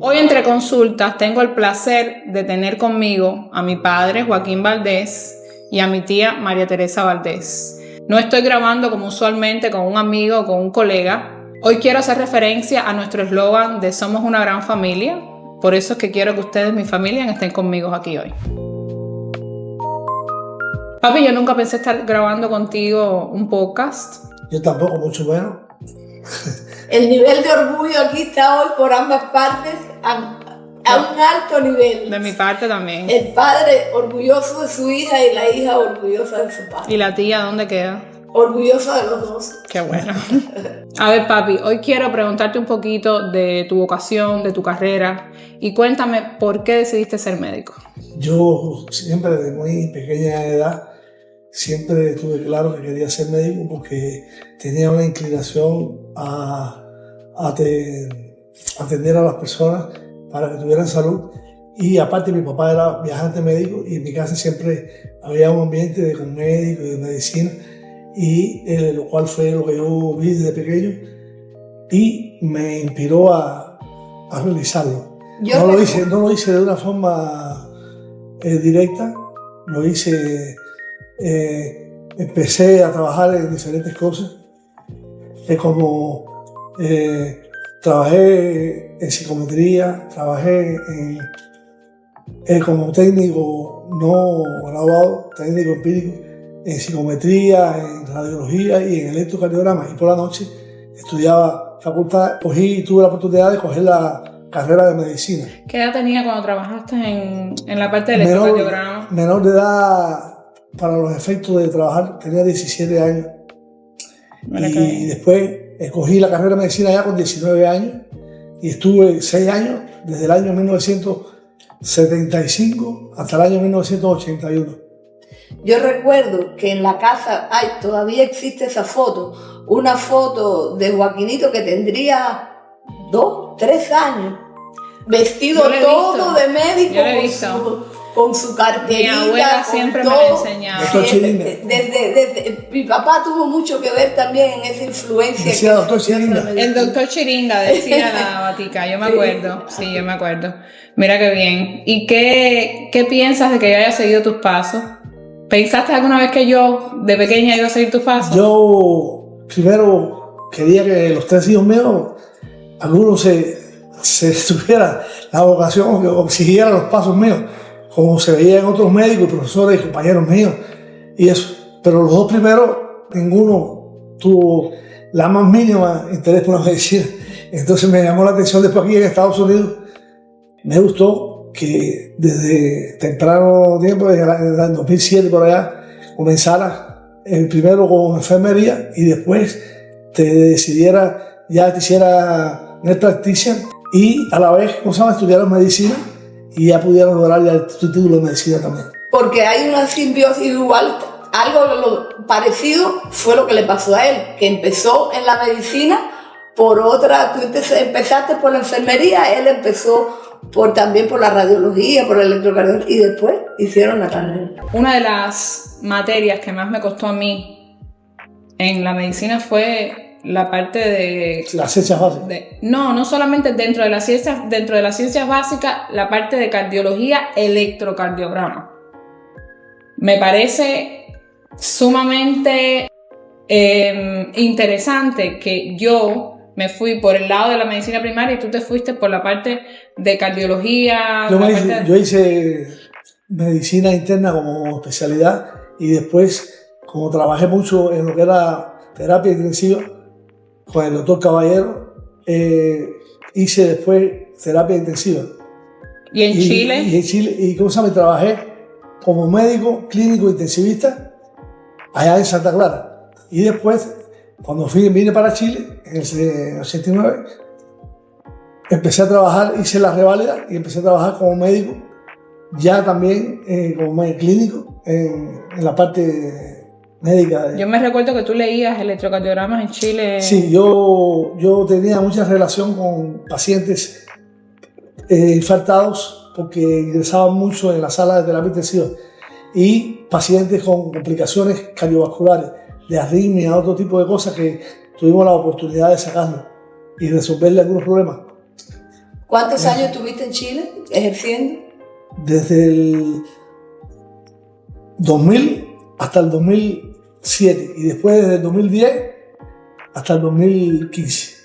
Hoy entre consultas tengo el placer de tener conmigo a mi padre Joaquín Valdés y a mi tía María Teresa Valdés. No estoy grabando como usualmente con un amigo o con un colega. Hoy quiero hacer referencia a nuestro eslogan de Somos una gran familia. Por eso es que quiero que ustedes, mi familia, estén conmigo aquí hoy. Papi, yo nunca pensé estar grabando contigo un podcast. Yo tampoco, mucho menos. El nivel de orgullo aquí está hoy por ambas partes a un alto nivel. De mi parte también. El padre orgulloso de su hija y la hija orgullosa de su padre. ¿Y la tía dónde queda? Orgullosa de los dos. Qué bueno. A ver, papi, hoy quiero preguntarte un poquito de tu vocación, de tu carrera, y cuéntame por qué decidiste ser médico. Yo siempre, desde muy pequeña edad, siempre tuve claro que quería ser médico porque tenía una inclinación a atender a las personas para que tuvieran salud. Y aparte mi papá era viajante médico y en mi casa siempre había un ambiente de con médico y de medicina, y lo cual fue lo que yo vi desde pequeño y me inspiró a realizarlo. No lo hice de una forma directa, lo hice, empecé a trabajar en diferentes cosas, como trabajé en psicometría, trabajé como técnico no graduado, técnico empírico, en psicometría, en radiología y en electrocardiograma, y por la noche estudiaba facultad, tuve la oportunidad de coger la carrera de medicina. ¿Qué edad tenía cuando trabajaste en la parte del electrocardiograma? Menor de edad, para los efectos de trabajar, tenía 17 años. Y después escogí la carrera de medicina ya con 19 años y estuve 6 años, desde el año 1975 hasta el año 1981. Yo recuerdo que en la casa, todavía existe esa foto, una foto de Joaquinito que tendría 2, 3 años, vestido todo de médico con su carterita. Mi abuela siempre me lo enseñaba. Mi papá tuvo mucho que ver también en esa influencia. Decía doctor Chiringa. El doctor Chiringa, decía la batica, yo me acuerdo. Sí, yo me acuerdo. Mira qué bien. ¿Y qué piensas de que yo haya seguido tus pasos? ¿Pensaste alguna vez que yo, de pequeña, iba a seguir tus pasos? Yo primero quería que los 3 hijos míos, algunos se tuviera la vocación o siguieran los pasos míos, como se veía en otros médicos, profesores y compañeros míos, y eso. Pero los 2 primeros, ninguno tuvo la más mínima interés por la medicina. Entonces me llamó la atención después aquí en Estados Unidos. Me gustó que desde temprano tiempo, desde el 2007 por allá, comenzara primero con enfermería y después te hiciera net practitioner y a la vez, estudiaron medicina y ya pudieron lograr ya tu título de medicina también. Porque hay una simbiosis igual, algo parecido fue lo que le pasó a él, que empezó en la medicina por otra, tú empezaste por la enfermería, él empezó también por la radiología, por el electrocardiograma, y después hicieron la carrera. Una de las materias que más me costó a mí en la medicina fue la parte de... Las ciencias básicas. No solamente dentro de las ciencias básicas, la parte de cardiología, electrocardiograma. Me parece sumamente interesante que yo me fui por el lado de la medicina primaria y tú te fuiste por la parte de cardiología. Yo hice medicina interna como especialidad y después, como trabajé mucho en lo que era terapia intensiva con el doctor Caballero, hice después terapia intensiva. ¿Y en Chile? Y en Chile, trabajé como médico clínico intensivista allá en Santa Clara. Y después, cuando vine para Chile, en el 89, empecé a trabajar, hice la reválida y empecé a trabajar como médico, ya también como clínico, en la parte médica. Yo me recuerdo que tú leías electrocardiogramas en Chile. Sí, yo tenía mucha relación con pacientes infartados porque ingresaban mucho en la sala de terapia intensiva y pacientes con complicaciones cardiovasculares, de arritmia, otro tipo de cosas que tuvimos la oportunidad de sacarlo y resolverle algunos problemas. ¿Cuántos años estuviste en Chile ejerciendo? Desde el 2000 hasta el 2007 y después desde el 2010 hasta el 2015.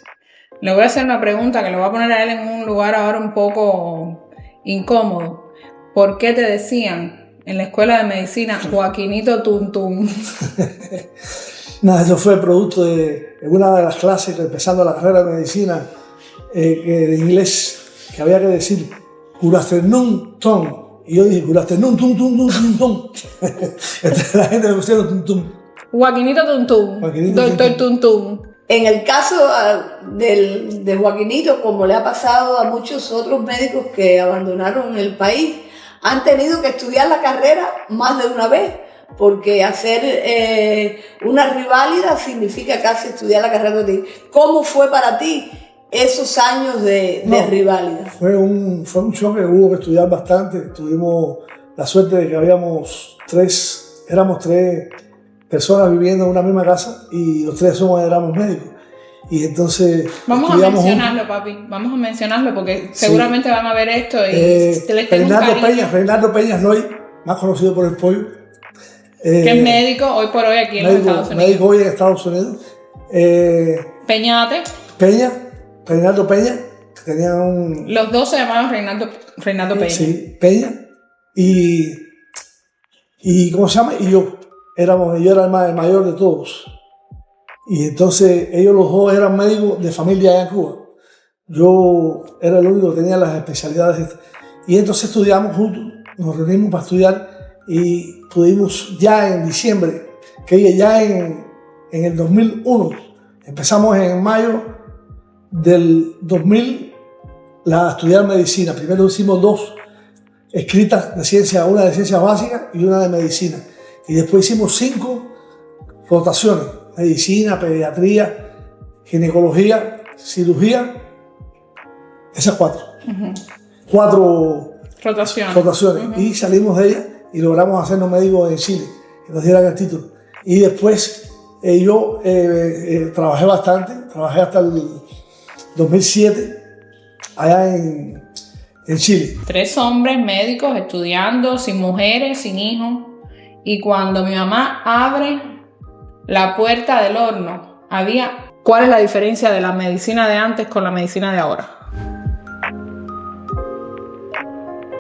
Le voy a hacer una pregunta que lo voy a poner a él en un lugar ahora un poco incómodo. ¿Por qué te decían en la escuela de medicina Joaquinito Tuntún? Nada, eso fue producto de una de las clases, empezando la carrera de medicina de inglés, que había que decir good afternoon, Tom. Y yo dije good afternoon, tum, tum, tum, tum, tum. Entonces la gente me pusieron tum, tum. Joaquinito Tuntún, doctor Tuntún. En el caso de Joaquinito, como le ha pasado a muchos otros médicos que abandonaron el país, han tenido que estudiar la carrera más de una vez, porque hacer una reválida significa casi estudiar la carrera de ti. ¿Cómo fue para ti esos años de reválida? Fue un choque, hubo que estudiar bastante. Tuvimos la suerte de que éramos tres personas viviendo en una misma casa y los tres éramos médicos. Y entonces vamos a mencionarlo, papi, vamos a mencionarlo porque seguramente van a ver esto y Reinaldo Peñas Noy, más conocido por el pollo. Que es médico hoy por hoy aquí en los Estados Unidos. Médico hoy en Estados Unidos. Reinaldo Peña, que tenía un... Los dos se llamaban Reinaldo Peña. Sí, Peña. Y ¿cómo se llama? Y yo era el mayor de todos. Y entonces ellos los dos eran médicos de familia allá en Cuba. Yo era el único que tenía las especialidades. Y entonces estudiamos juntos, nos reunimos para estudiar y pudimos ya en diciembre, que ya en el 2001, empezamos en mayo del 2000 a estudiar medicina. Primero hicimos 2 escritas de ciencia, una de ciencias básicas y una de medicina. Y después hicimos 5 rotaciones: medicina, pediatría, ginecología, cirugía, esas 4. 4 rotaciones. Y salimos de ellas y logramos hacernos médicos en Chile, que nos dieran el título. Y después yo trabajé bastante, trabajé hasta el 2007 allá en Chile. 3 hombres médicos estudiando, sin mujeres, sin hijos. Y cuando mi mamá abre la puerta del horno, ¿cuál es la diferencia de la medicina de antes con la medicina de ahora?